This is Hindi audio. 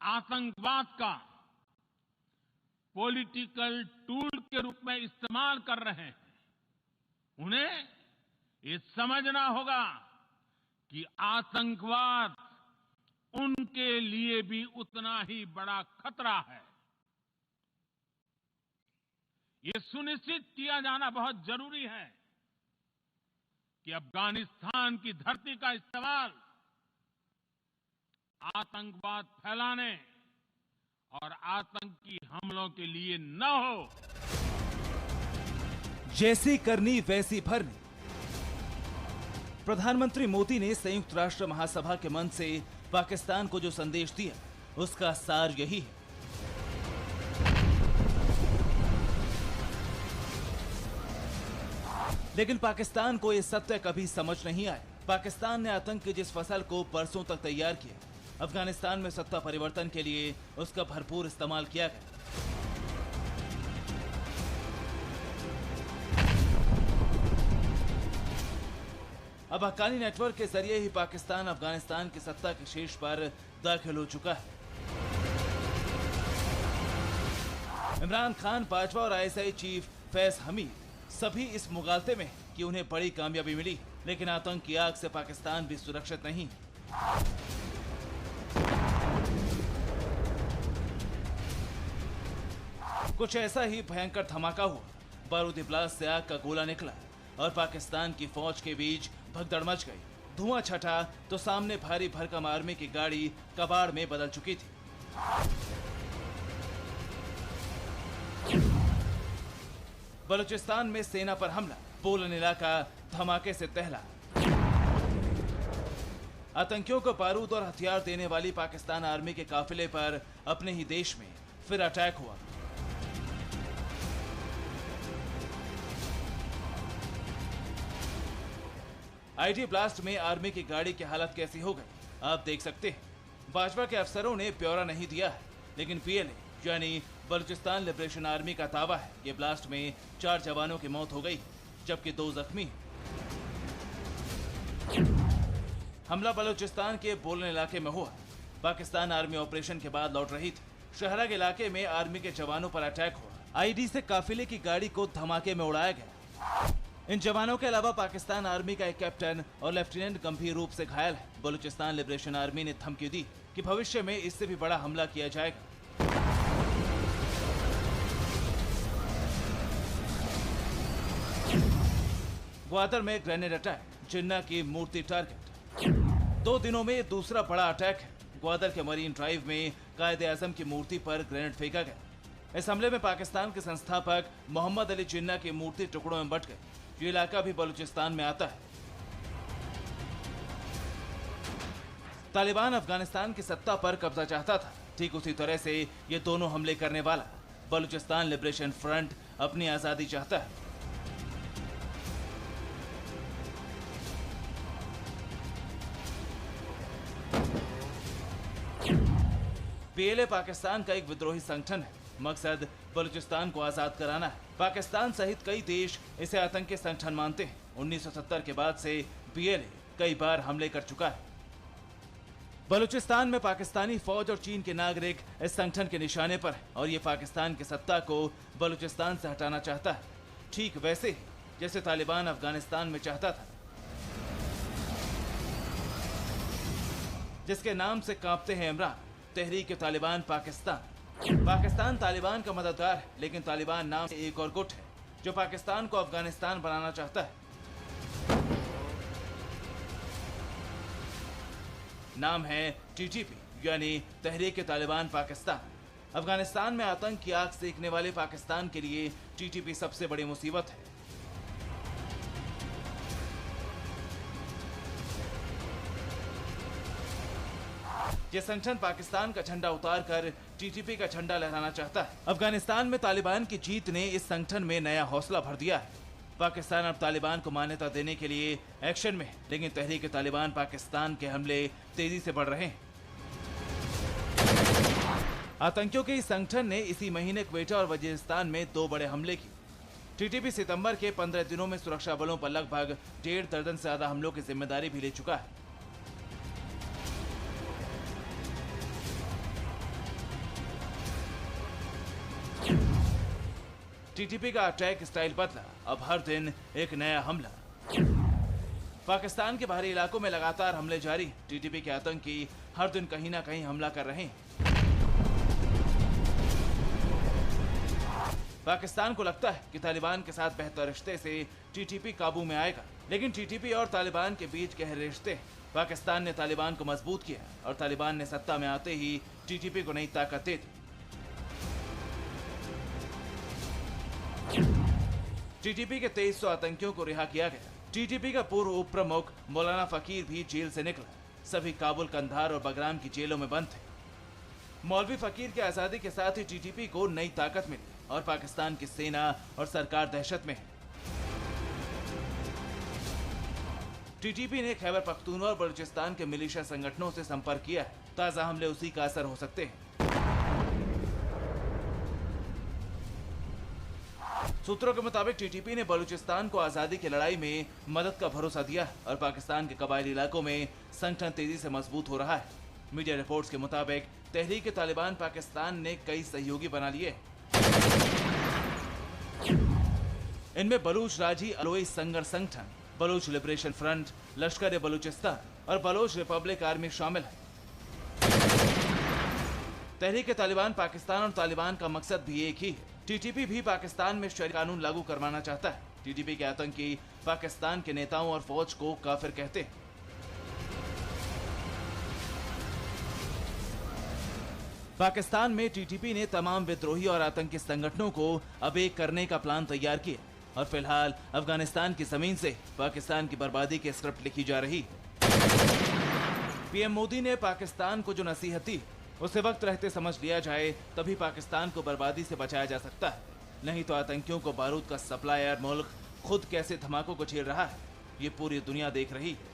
आतंकवाद का पॉलिटिकल टूल के रूप में इस्तेमाल कर रहे हैं, उन्हें ये समझना होगा कि आतंकवाद उनके लिए भी उतना ही बड़ा खतरा है। ये सुनिश्चित किया जाना बहुत जरूरी है कि अफगानिस्तान की धरती का इस्तेमाल आतंकवाद फैलाने और आतंकी हमलों के लिए न हो। जैसी करनी वैसी भरनी। प्रधानमंत्री मोदी ने संयुक्त राष्ट्र महासभा के मंच से पाकिस्तान को जो संदेश दिया, उसका सार यही है। लेकिन पाकिस्तान को यह सत्य कभी समझ नहीं आया। पाकिस्तान ने आतंक की जिस फसल को बरसों तक तैयार किया, अफगानिस्तान में सत्ता परिवर्तन के लिए उसका भरपूर इस्तेमाल किया गया। अब हक्कानी नेटवर्क के जरिए ही पाकिस्तान अफगानिस्तान की सत्ता के शीर्ष पर दाखिल हो चुका है। इमरान खान, बाजवा और आईएसआई चीफ फैज हमीद सभी इस मुगालते में कि उन्हें बड़ी कामयाबी मिली, लेकिन आतंक की आग से पाकिस्तान भी सुरक्षित नहीं। कुछ ऐसा ही भयंकर धमाका हुआ। बारूदी ब्लास्ट से आग का गोला निकला और पाकिस्तान की फौज के बीच भगदड़ मच गई। धुआं छटा तो सामने भारी भरकम आर्मी की गाड़ी कबाड़ में बदल चुकी थी। बलूचिस्तान में सेना पर हमला, पोलन इलाका धमाके से तहला। आतंकियों को बारूद और हथियार देने वाली पाकिस्तान आर्मी के काफिले पर अपने ही देश में फिर अटैक हुआ। आईडी ब्लास्ट में आर्मी की गाड़ी की हालत कैसी हो गई, आप देख सकते हैं। बाजवा के अफसरों ने ब्यौरा नहीं दिया है, लेकिन पीएलए यानी बलूचिस्तान लिबरेशन आर्मी का दावा है कि ब्लास्ट में 4 जवानों की मौत हो गई, जबकि 2 जख्मी हैं। हमला बलूचिस्तान के बोलन इलाके में हुआ। पाकिस्तान आर्मी ऑपरेशन के बाद लौट रही थी। शहरा के इलाके में आर्मी के जवानों पर अटैक हुआ। आईडी से काफिले की गाड़ी को धमाके में उड़ाया गया। इन जवानों के अलावा पाकिस्तान आर्मी का एक कैप्टन और लेफ्टिनेंट गंभीर रूप से घायल है। बलूचिस्तान लिबरेशन आर्मी ने धमकी दी कि भविष्य में इससे भी बड़ा हमला किया जाएगा। ग्वादर में ग्रेनेड अटैक, जिन्ना की मूर्ति टारगेट। 2 दिनों में दूसरा बड़ा अटैक है। ग्वादर के मरीन ड्राइव में कायदे आजम की मूर्ति पर ग्रेनेड फेंका गया। इस हमले में पाकिस्तान के संस्थापक मोहम्मद अली जिन्ना की मूर्ति टुकड़ों में बंट गई। ये इलाका भी बलूचिस्तान में आता है। तालिबान अफगानिस्तान की सत्ता पर कब्जा चाहता था। ठीक उसी तरह से ये दोनों हमले करने वाला बलूचिस्तान लिबरेशन फ्रंट अपनी आजादी चाहता है। पीएलए पाकिस्तान का एक विद्रोही संगठन है। मकसद बलूचिस्तान को आजाद कराना है। पाकिस्तान सहित कई देश इसे आतंकी संगठन मानते हैं। 1970 के बाद से पीएलए कई बार हमले कर चुका है। बलूचिस्तान में पाकिस्तानी फौज और चीन के नागरिक इस संगठन के निशाने पर है और ये पाकिस्तान की सत्ता को बलूचिस्तान से हटाना चाहता है, ठीक वैसे ही जैसे तालिबान अफगानिस्तान में चाहता था, जिसके नाम से कांपते हैं इमरान, तहरीक तालिबान पाकिस्तान। पाकिस्तान तालिबान का मददगार है, लेकिन तालिबान नाम से एक और गुट है जो पाकिस्तान को अफगानिस्तान बनाना चाहता है। नाम है टीटीपी यानी तहरीक तालिबान पाकिस्तान। अफगानिस्तान में आतंक की आग सेकने वाले पाकिस्तान के लिए टीटीपी सबसे बड़ी मुसीबत है। यह संगठन पाकिस्तान का झंडा उतारकर टीटीपी का झंडा लहराना चाहता है। अफगानिस्तान में तालिबान की जीत ने इस संगठन में नया हौसला भर दिया है। पाकिस्तान अब तालिबान को मान्यता देने के लिए एक्शन में है, लेकिन तहरीक तालिबान पाकिस्तान के हमले तेजी से बढ़ रहे हैं। आतंकियों के इस संगठन ने इसी महीने क्वेटा और वजीरिस्तान में 2 बड़े हमले किए। टीटीपी सितंबर के 15 दिनों में सुरक्षा बलों पर लगभग 1.5 दर्जन से ज्यादा हमलों की जिम्मेदारी भी ले चुका है। टीटीपी का अटैक स्टाइल बदला, अब हर दिन एक नया हमला। पाकिस्तान के बाहरी इलाकों में लगातार हमले जारी, टीटीपी के आतंकी हर दिन कहीं ना कहीं हमला कर रहे हैं। पाकिस्तान को लगता है कि तालिबान के साथ बेहतर रिश्ते से टीटीपी काबू में आएगा, लेकिन टीटीपी और तालिबान के बीच गहरे रिश्ते। पाकिस्तान ने तालिबान को मजबूत किया और तालिबान ने सत्ता में आते ही टीटीपी को नई ताकत दे दी। टीटीपी के 2300 आतंकियों को रिहा किया गया। टीटीपी का पूर्व उप प्रमुख मौलाना फकीर भी जेल से निकला। सभी काबुल, कंधार और बगराम की जेलों में बंद थे। मौलवी फकीर की आजादी के साथ ही टीटीपी को नई ताकत मिली और पाकिस्तान की सेना और सरकार दहशत में है। टीटीपी ने खैबर पख्तूनख्वा और बलूचिस्तान के मिलिशिया संगठनों से संपर्क किया है। ताजा हमले उसी का असर हो सकते हैं। सूत्रों के मुताबिक टीटीपी ने बलूचिस्तान को आजादी की लड़ाई में मदद का भरोसा दिया और पाकिस्तान के कबायली इलाकों में संगठन तेजी से मजबूत हो रहा है। मीडिया रिपोर्ट्स के मुताबिक तहरीक-ए-तालिबान पाकिस्तान ने कई सहयोगी बना लिए। इनमें बलूच राजी अलोई संघर्ष संगठन, बलूच लिबरेशन फ्रंट, लश्कर-ए-बलूचिस्तान और बलोच रिपब्लिक आर्मी शामिल है। तहरीक-ए-तालिबान पाकिस्तान और तालिबान का मकसद भी एक ही है। टीटीपी भी पाकिस्तान में शरिया कानून लागू करवाना चाहता है। टीटीपी के आतंकी पाकिस्तान के नेताओं और फौज को काफिर कहते हैं। पाकिस्तान में टीटीपी ने तमाम विद्रोही और आतंकी संगठनों को अब एक करने का प्लान तैयार किया और फिलहाल अफगानिस्तान की जमीन से पाकिस्तान की बर्बादी की स्क्रिप्ट लिखी जा रही है। पीएम मोदी ने पाकिस्तान को जो नसीहत दी उसे वक्त रहते समझ लिया जाए, तभी पाकिस्तान को बर्बादी से बचाया जा सकता है। नहीं तो आतंकियों को बारूद का सप्लायर मुल्क खुद कैसे धमाकों को झेल रहा है, ये पूरी दुनिया देख रही है।